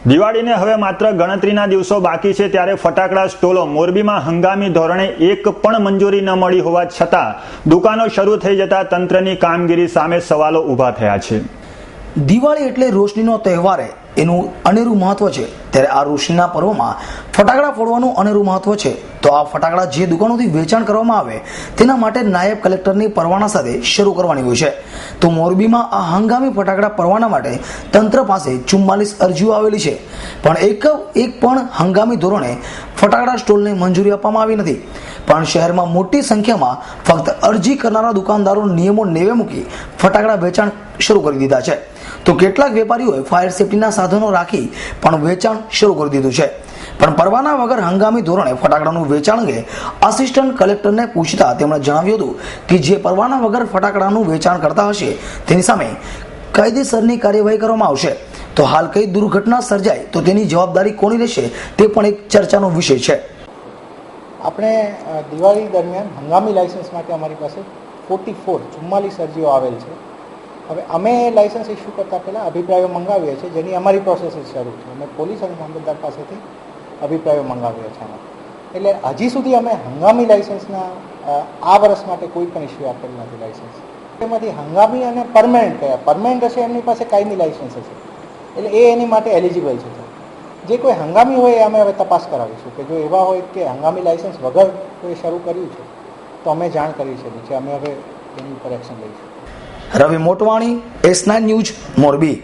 દિવાળીને હવે માત્ર ગણતરીના દિવસો બાકી છે ત્યારે ફટાકડા સ્ટોલો મોરબીમાં હંગામી ધોરણે એક પણ મંજૂરી ન મળી હોવા છતાં દુકાનો શરૂ થઈ જતા તંત્રની કામગીરી સામે સવાલો ઊભા થયા છે. દિવાળી એટલે રોશનીનો તહેવાર, એનું અનેરું મહત્વ છે. ત્યારે આ રોશનીના પર્વમાં ફટાકડા ફોડવાનું અનેરું મહત્વ છે. તો આ ફટાકડા જે દુકાનોથી વેચાણ કરવામાં આવે તેના માટે નાયબ કલેક્ટરની પરવાના સાથે શરૂ કરવાની હોય છે. તો મોરબીમાં આ હંગામી ફટાકડા પરવાના માટે તંત્ર પાસે 44 અરજીઓ આવેલી છે, પણ એક પણ હંગામી ધોરણે ફટાકડા સ્ટોલને મંજૂરી આપવામાં આવી નથી. પણ શહેરમાં મોટી સંખ્યામાં ફક્ત અરજી કરનારા દુકાનદારો નિયમો નેવે મૂકી ફટાકડા વેચાણ શરૂ કરી દીધા છે. તો કેટલાક વેપારીઓએ ફાયર સેફટીના સાધનો રાખી પણ વેચાણ શરૂ કરી દીધું છે. પણ પરવાના વગર હંગામી ધોરણે ફટાકડાનું વેચાણ અંગે આસિસ્ટન્ટ કલેક્ટરને પૂછતા તેમણે જણાવ્યું હતું કે જે પરવાના વગર ફટાકડાનું વેચાણ કરતા હશે તેની સામે કાયદેસરની કાર્યવાહી કરવામાં આવશે. તો હાલ કઈ દુર્ઘટના સર્જાય તો તેની જવાબદારી કોની રહેશે તે પણ એક ચર્ચાનો વિષય છે. આપણે દિવાળી દરમિયાન હંગામી લાયસન્સ માટે અમારી પાસે 44 અરજીઓ આવેલ છે. હવે અમે લાયસન્સ ઇસ્યુ કરતાં પહેલાં અભિપ્રાયો મંગાવીએ છીએ, જેની અમારી પ્રોસેસ શરૂ છે. અમે પોલીસ અને મામલતદાર પાસેથી અભિપ્રાયો મંગાવ્યા છે. એટલે હજી સુધી અમે હંગામી લાયસન્સના આ વર્ષ માટે કોઈ પણ ઇસ્યુ આપેલ નથી લાયસન્સ. એમાંથી હંગામી અને પરમેનન્ટ કયા, પરમેનન્ટ હશે એમની પાસે કાયમી લાયસન્સ હશે, એટલે એ એની માટે એલિજિબલ છે. જે કોઈ હંગામી હોય એ અમે હવે તપાસ કરાવીશું કે જો એવા હોય કે હંગામી લાયસન્સ વગર કોઈ શરૂ કર્યું છે તો અમે જાણ કરી છે. અમે હવે એની ઉપર એક્શન લઈશું. રવિ મોટવાણી, S9 ન્યૂઝ, મોરબી.